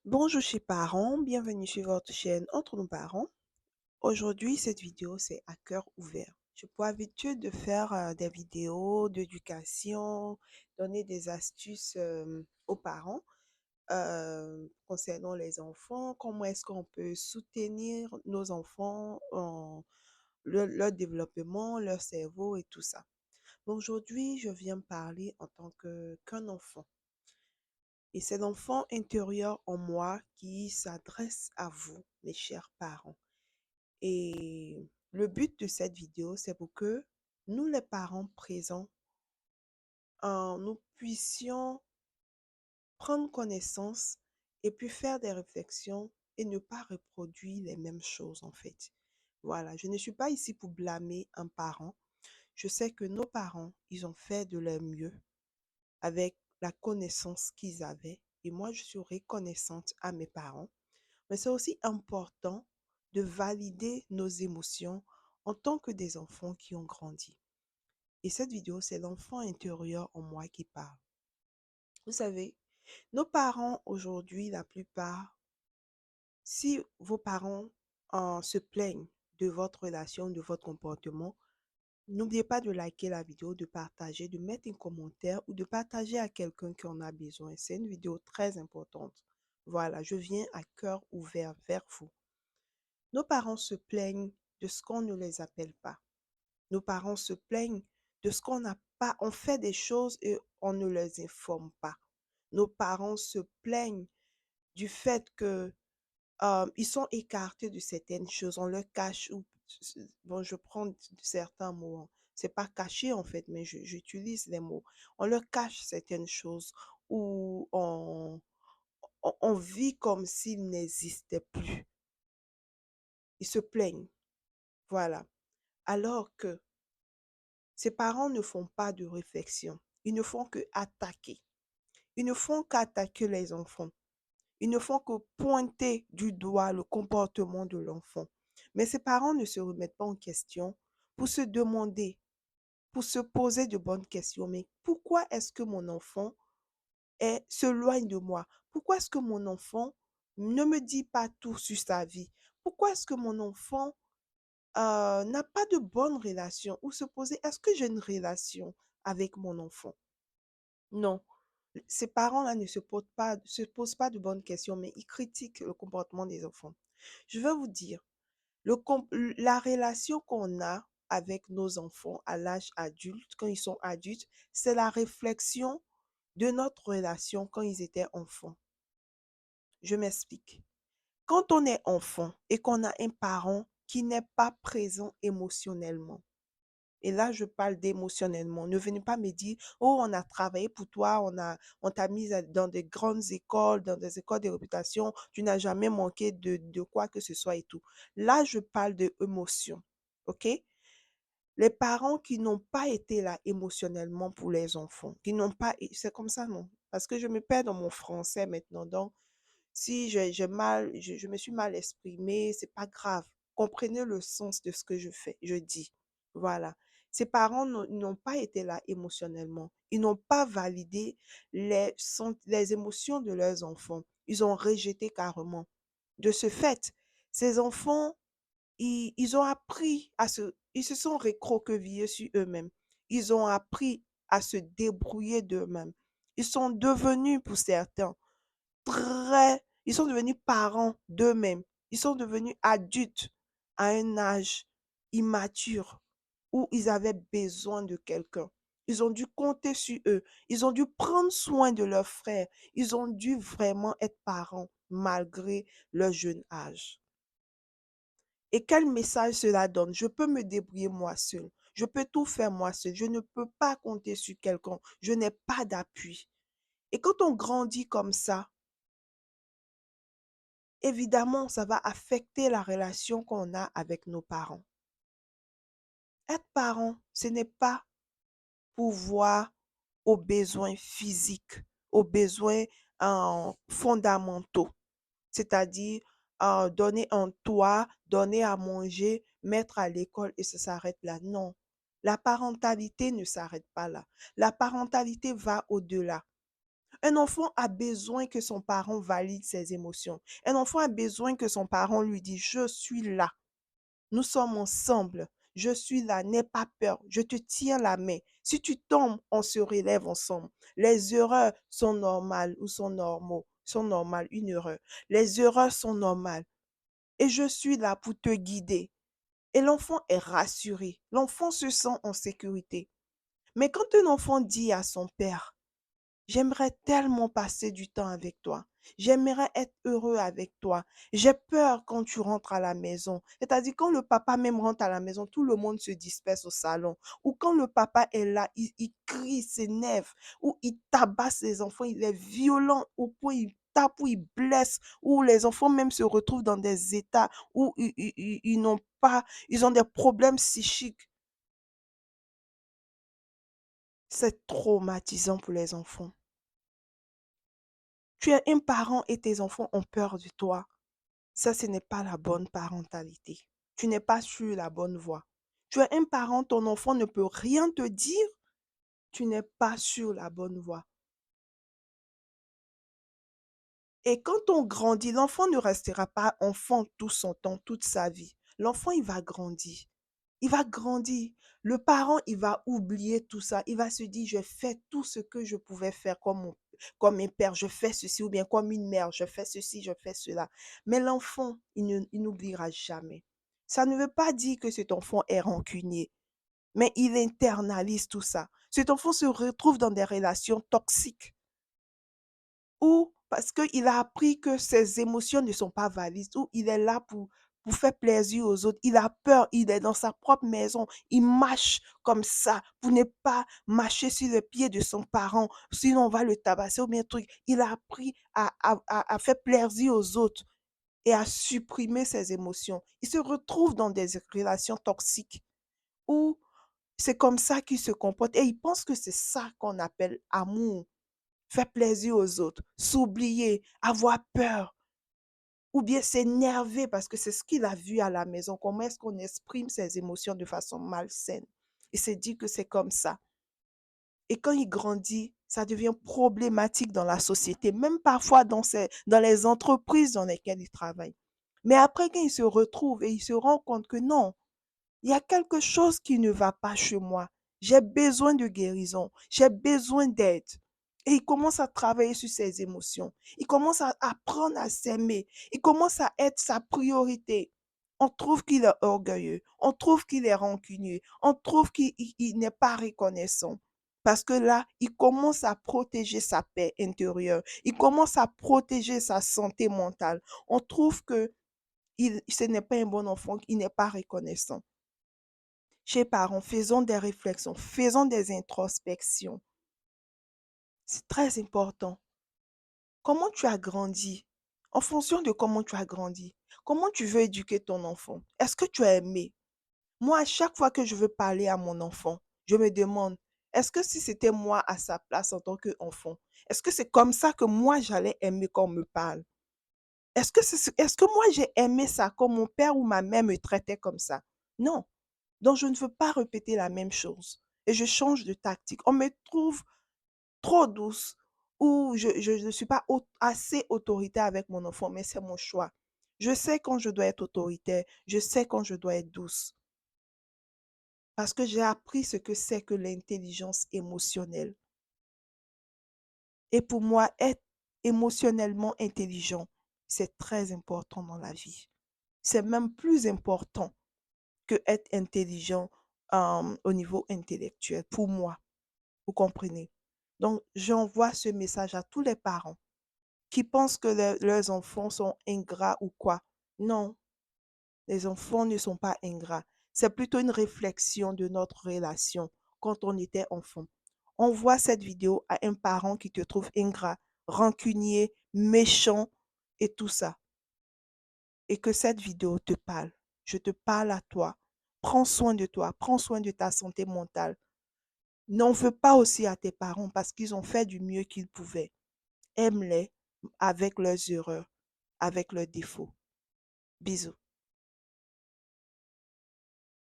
Bonjour chers parents, bienvenue sur votre chaîne Entre nos parents. Aujourd'hui, cette vidéo, c'est à cœur ouvert. J'ai pour habitude de faire des vidéos d'éducation, donner des astuces aux parents concernant les enfants, comment est-ce qu'on peut soutenir nos enfants en leur développement, leur cerveau et tout ça. Donc aujourd'hui, je viens parler en tant qu'un enfant. Et c'est l'enfant intérieur en moi qui s'adresse à vous, mes chers parents. Et le but de cette vidéo, c'est pour que nous, les parents présents, nous puissions prendre connaissance et puis faire des réflexions et ne pas reproduire les mêmes choses, en fait. Voilà, je ne suis pas ici pour blâmer un parent. Je sais que nos parents, ils ont fait de leur mieux avec la connaissance qu'ils avaient. Et moi, je suis reconnaissante à mes parents. Mais c'est aussi important de valider nos émotions en tant que des enfants qui ont grandi. Et cette vidéo, c'est l'enfant intérieur en moi qui parle. Vous savez, nos parents aujourd'hui, la plupart, si vos parents se plaignent de votre relation, de votre comportement, n'oubliez pas de liker la vidéo, de partager, de mettre un commentaire ou de partager à quelqu'un qui en a besoin. C'est une vidéo très importante. Voilà, je viens à cœur ouvert vers vous. Nos parents se plaignent de ce qu'on ne les appelle pas. Nos parents se plaignent de ce qu'on n'a pas. On fait des choses et on ne les informe pas. Nos parents se plaignent du fait que ils sont écartés de certaines choses. On leur cache. Bon, je prends certains mots, hein. C'est pas caché en fait, mais j'utilise les mots. On leur cache certaines choses ou on vit comme s'ils n'existaient plus. Ils se plaignent. Voilà. Alors que ces parents ne font pas de réflexion. Ils ne font que attaquer. Ils ne font qu'attaquer les enfants. Ils ne font que pointer du doigt le comportement de l'enfant. Mais ces parents ne se remettent pas en question pour se demander, pour se poser de bonnes questions. Mais pourquoi est-ce que mon enfant s'éloigne de moi? Pourquoi est-ce que mon enfant ne me dit pas tout sur sa vie? Pourquoi est-ce que mon enfant n'a pas de bonne relation ou se poser, est-ce que j'ai une relation avec mon enfant? Non. Ces parents-là ne se posent pas de bonnes questions, mais ils critiquent le comportement des enfants. Je veux vous dire, la relation qu'on a avec nos enfants à l'âge adulte, quand ils sont adultes, c'est la réflexion de notre relation quand ils étaient enfants. Je m'explique. Quand on est enfant et qu'on a un parent qui n'est pas présent émotionnellement, et là, je parle d'émotionnellement. Ne venez pas me dire, oh, on a travaillé pour toi, on t'a mis dans des grandes écoles, dans des écoles de réputation, tu n'as jamais manqué de quoi que ce soit et tout. Là, je parle d'émotion. OK? Les parents qui n'ont pas été là émotionnellement pour les enfants, qui n'ont pas, c'est comme ça, non? Parce que je me perds dans mon français maintenant. Donc, si je me suis mal exprimée, c'est pas grave. Comprenez le sens de ce que je dis. Voilà. Ces parents n'ont pas été là émotionnellement. Ils n'ont pas validé les émotions de leurs enfants. Ils ont rejeté carrément. De ce fait, ces enfants, ils ont appris ils se sont recroquevillés sur eux-mêmes. Ils ont appris à se débrouiller d'eux-mêmes. Ils sont devenus, pour certains, ils sont devenus parents d'eux-mêmes. Ils sont devenus adultes à un âge immature où ils avaient besoin de quelqu'un. Ils ont dû compter sur eux. Ils ont dû prendre soin de leurs frères. Ils ont dû vraiment être parents malgré leur jeune âge. Et quel message cela donne? Je peux me débrouiller moi seul. Je peux tout faire moi seul. Je ne peux pas compter sur quelqu'un. Je n'ai pas d'appui. Et quand on grandit comme ça, évidemment, ça va affecter la relation qu'on a avec nos parents. Être parent, ce n'est pas pouvoir aux besoins physiques, aux besoins fondamentaux, c'est-à-dire donner un toit, donner à manger, mettre à l'école et ça s'arrête là. Non, la parentalité ne s'arrête pas là. La parentalité va au-delà. Un enfant a besoin que son parent valide ses émotions. Un enfant a besoin que son parent lui dise: «Je suis là, nous sommes ensemble, je suis là, n'aie pas peur, je te tiens la main. Si tu tombes, on se relève ensemble. Les erreurs sont normales ou sont normales, une erreur. Les erreurs sont normales et je suis là pour te guider.» Et l'enfant est rassuré, l'enfant se sent en sécurité. Mais quand un enfant dit à son père: «J'aimerais tellement passer du temps avec toi. J'aimerais être heureux avec toi. J'ai peur quand tu rentres à la maison.» C'est-à-dire quand le papa même rentre à la maison, tout le monde se disperse au salon. Ou quand le papa est là, il crie, il s'énerve, ou il tabasse les enfants, il est violent au point, il tape ou il blesse, ou les enfants même se retrouvent dans des états où ils n'ont pas, ils ont des problèmes psychiques. C'est traumatisant pour les enfants. Tu es un parent et tes enfants ont peur de toi. Ça, ce n'est pas la bonne parentalité. Tu n'es pas sur la bonne voie. Tu es un parent, ton enfant ne peut rien te dire, tu n'es pas sur la bonne voie. Et quand on grandit, l'enfant ne restera pas enfant tout son temps, toute sa vie. L'enfant, il va grandir. Il va grandir. Le parent, il va oublier tout ça. Il va se dire: «Je fais tout ce que je pouvais faire comme un père, je fais ceci», ou bien comme une mère: «Je fais ceci, je fais cela.» Mais l'enfant, il n'oubliera jamais. Ça ne veut pas dire que cet enfant est rancunier, mais il internalise tout ça. Cet enfant se retrouve dans des relations toxiques. Ou parce qu'il a appris que ses émotions ne sont pas valides, ou il est là pour faire plaisir aux autres. Il a peur, il est dans sa propre maison, il marche comme ça pour ne pas marcher sur le pied de son parent, sinon on va le tabasser ou bien truc. Il a appris à faire plaisir aux autres et à supprimer ses émotions. Il se retrouve dans des relations toxiques où c'est comme ça qu'il se comporte et il pense que c'est ça qu'on appelle amour. Faire plaisir aux autres, s'oublier, avoir peur ou bien s'énerver parce que c'est ce qu'il a vu à la maison. Comment est-ce qu'on exprime ses émotions de façon malsaine? Et se dit que c'est comme ça. Et quand il grandit, ça devient problématique dans la société, même parfois dans les entreprises dans lesquelles il travaille. Mais après, quand il se retrouve et il se rend compte que non, il y a quelque chose qui ne va pas chez moi. J'ai besoin de guérison. J'ai besoin d'aide. Et il commence à travailler sur ses émotions. Il commence à apprendre à s'aimer. Il commence à être sa priorité. On trouve qu'il est orgueilleux. On trouve qu'il est rancunier. On trouve qu'il n'est pas reconnaissant. Parce que là, il commence à protéger sa paix intérieure. Il commence à protéger sa santé mentale. On trouve que ce n'est pas un bon enfant, il n'est pas reconnaissant. Chez parents, faisons des réflexions, faisons des introspections. C'est très important. Comment tu as grandi? En fonction de comment tu as grandi, comment tu veux éduquer ton enfant? Est-ce que tu as aimé? Moi, à chaque fois que je veux parler à mon enfant, je me demande, est-ce que si c'était moi à sa place en tant qu'enfant, est-ce que c'est comme ça que moi j'allais aimer qu'on me parle? Est-ce que moi j'ai aimé ça comme mon père ou ma mère me traitait comme ça? Non. Donc je ne veux pas répéter la même chose et je change de tactique. On me trouve trop douce ou je ne suis pas assez autoritaire avec mon enfant, mais c'est mon choix. Je sais quand je dois être autoritaire, je sais quand je dois être douce parce que j'ai appris ce que c'est que l'intelligence émotionnelle. Et pour moi, être émotionnellement intelligent, c'est très important dans la vie. C'est même plus important que être intelligent au niveau intellectuel, pour moi. Vous comprenez? Donc, j'envoie ce message à tous les parents qui pensent que leurs enfants sont ingrats ou quoi. Non, les enfants ne sont pas ingrats. C'est plutôt une réflexion de notre relation quand on était enfant. Envoie cette vidéo à un parent qui te trouve ingrat, rancunier, méchant et tout ça. Et que cette vidéo te parle. Je te parle à toi. Prends soin de toi, prends soin de ta santé mentale. N'en veux pas aussi à tes parents parce qu'ils ont fait du mieux qu'ils pouvaient. Aime-les avec leurs erreurs, avec leurs défauts. Bisous.